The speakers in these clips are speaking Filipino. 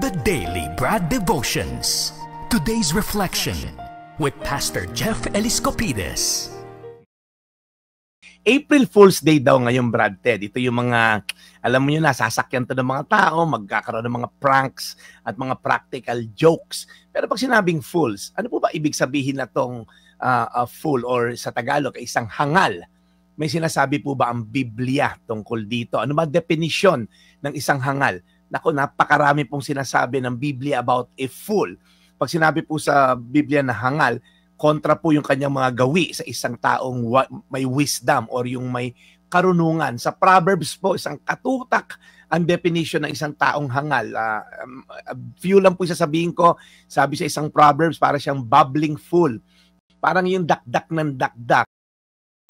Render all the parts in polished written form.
The Daily Brad Devotions. Today's reflection with Pastor Jeff Eliscopides. April Fool's Day daw ngayon, Brad Ted. Ito yung mga, alam mo yun, nasasakyan to ng mga tao, magkakaroon ng mga pranks at mga practical jokes. Pero pag sinabing fools, ano po ba ibig sabihin na tong fool or sa Tagalog ay isang hangal? May sinasabi po ba ang Biblia tungkol dito? Ano ba definition ng isang hangal? Naku, napakarami pong sinasabi ng Biblia about a fool. Pag sinabi po sa Biblia na hangal, kontra po yung kanyang mga gawi sa isang taong may wisdom or yung may karunungan. Sa Proverbs po, isang katutak ang definition ng isang taong hangal. Few lang po sasabihin ko, sabi sa isang Proverbs, para siyang bubbling fool. Parang yung dakdak ng dakdak.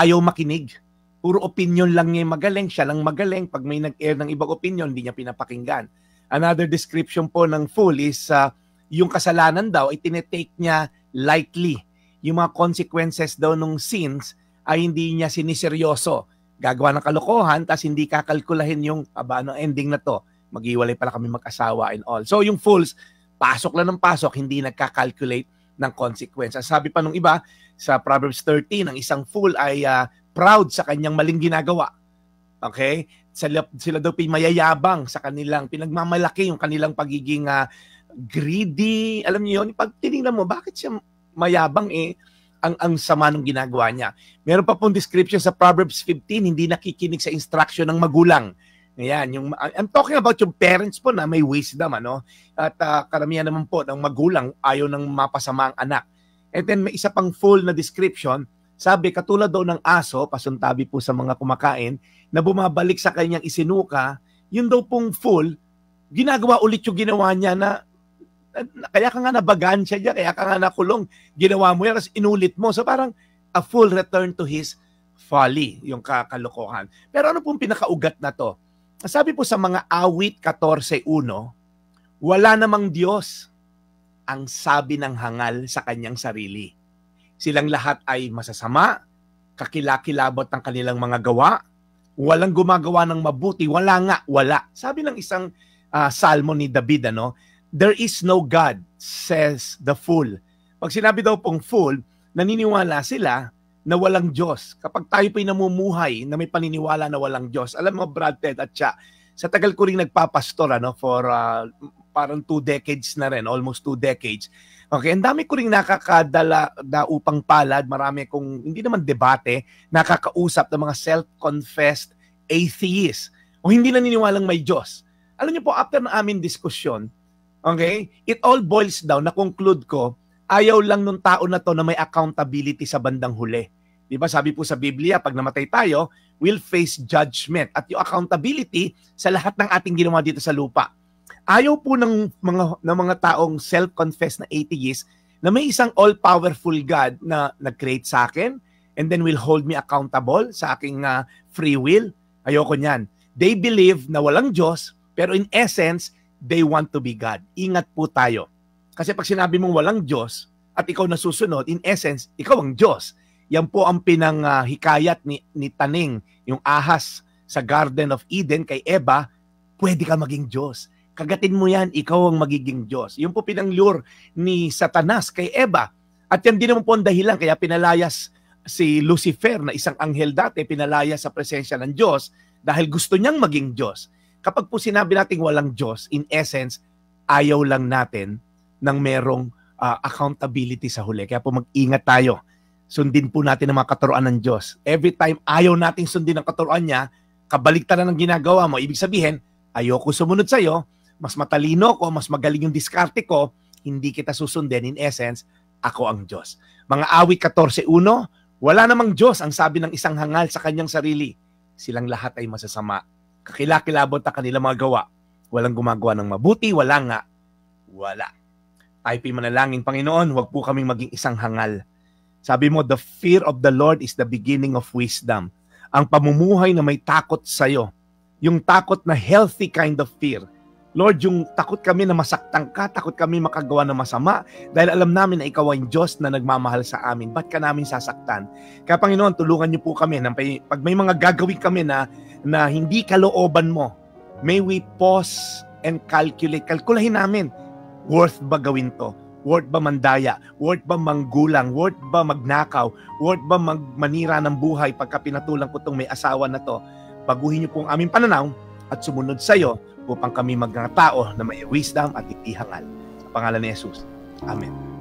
Ayaw makinig. Puro opinion lang niya magaling, siya lang magaling. Pag may nag-air ng ibang opinion, hindi niya pinapakinggan. Another description po ng fool is yung kasalanan daw ay tinetake niya lightly. Yung mga consequences daw ng sins ay hindi niya siniseryoso. Gagawa ng kalokohan, tas hindi kakalkulahin yung ano ending na to. Mag-iwalay pala kami mag-asawa and all. So yung fools, pasok lang ng pasok, hindi nagkakalculate ng consequences. Sabi pa nung iba, sa Proverbs 13, ang isang fool ay proud sa kanyang maling ginagawa. Okay? Sila daw mayayabang sa kanilang, pinagmamalaki yung kanilang pagiging greedy. Alam niyo yun, pag tinignan mo, bakit siya mayabang ang sama ng ginagawa niya. Meron pa pong description sa Proverbs 15, hindi nakikinig sa instruction ng magulang. Ayan, I'm talking about yung parents po na may wisdom, ano? At karamihan naman po ng magulang ayaw ng mapasama ang anak. And then may isa pang full na description, sabi katulad daw ng aso, pasuntabi po sa mga kumakain, na bumabalik sa kanyang isinuka, yun daw pong full, ginagawa ulit yung ginawa niya na kaya ka nga nabagaan siya dyan, kaya ka nga nakulong, ginawa mo yan, tapos inulit mo. So parang a full return to his folly, yung kalokohan. Pero ano pong pinakaugat na to? Sabi po sa mga awit 14:1, wala namang Diyos ang sabi ng hangal sa kanyang sarili. Silang lahat ay masasama, kakilakilabot ng kanilang mga gawa, walang gumagawa ng mabuti, wala nga, wala. Sabi ng isang salmo ni David, ano, there is no God, says the fool. Pag sinabi daw pong fool, naniniwala sila na walang Diyos. Kapag tayo po'y namumuhay na may paniniwala na walang Diyos, alam mo, Brad, Ted at siya, sa tagal ko rin nagpapastor, ano, for parang 2 decades na rin, almost 2 decades. Okay, ang dami ko rin nakakadala upang palad, marami kong, hindi naman debate, nakakausap ng mga self-confessed atheists o hindi naniniwalang may Diyos. Alam niyo po, after na aming diskusyon, okay, it all boils down, na-conclude ko, ayaw lang nung tao na to na may accountability sa bandang huli. Diba, sabi po sa Biblia, pag namatay tayo, we'll face judgment at yung accountability sa lahat ng ating ginawa dito sa lupa. Ayaw po ng mga taong self-confessed na atheist na may isang all-powerful God na nag-create sa akin and then will hold me accountable sa aking free will. Ayoko niyan. They believe na walang Diyos, pero in essence, they want to be God. Ingat po tayo. Kasi pag sinabi mong walang Diyos at ikaw nasusunod, in essence, ikaw ang Diyos. Yan po ang pinanghikayat ni Taning, yung ahas sa Garden of Eden kay Eva, pwede ka maging Diyos. Kagatin mo yan, ikaw ang magiging Diyos. Yung po pinanglure ni Satanas kay Eva. At yan din naman po ang dahilan, kaya pinalayas si Lucifer na isang anghel dati, pinalayas sa presensya ng Diyos dahil gusto niyang maging Diyos. Kapag po sinabi natin walang Diyos, in essence, ayaw lang natin ng merong accountability sa huli. Kaya po mag-ingat tayo. Sundin po natin ang mga katuruan ng Diyos. Every time ayaw nating sundin ang katuruan niya, kabaliktaran ng ginagawa mo. Ibig sabihin, ayoko sumunod sa'yo, mas matalino ko, mas magaling yung diskarte ko, hindi kita susundin. In essence, ako ang Diyos. Mga awit 14:1, wala namang Diyos ang sabi ng isang hangal sa kanyang sarili. Silang lahat ay masasama. Kakilakilabot ang kanilang mga gawa. Walang gumagawa ng mabuti, wala nga, wala. Tayo po'y manalangin, Panginoon, huwag po kaming maging isang hangal. Sabi mo, the fear of the Lord is the beginning of wisdom. Ang pamumuhay na may takot sa'yo. Yung takot na healthy kind of fear. Lord, yung takot kami na masaktan ka, takot kami makagawa ng masama, dahil alam namin na ikaw ang Diyos na nagmamahal sa amin. Ba't ka namin sasaktan? Kaya Panginoon, tulungan niyo po kami. Pag may mga gagawin kami na hindi kalooban mo, may we pause and calculate. Kalkulahin namin, worth ba gawin to? Worth ba mandaya? Worth ba manggulang? Worth ba magnakaw? Worth ba manira ng buhay pagka pinatulang ko itong may asawa na to? Baguhin niyo po ang aming pananaw at sumunod sa iyo upang kami maging tao na may wisdom at itihangal. Sa pangalan ni Jesus. Amen.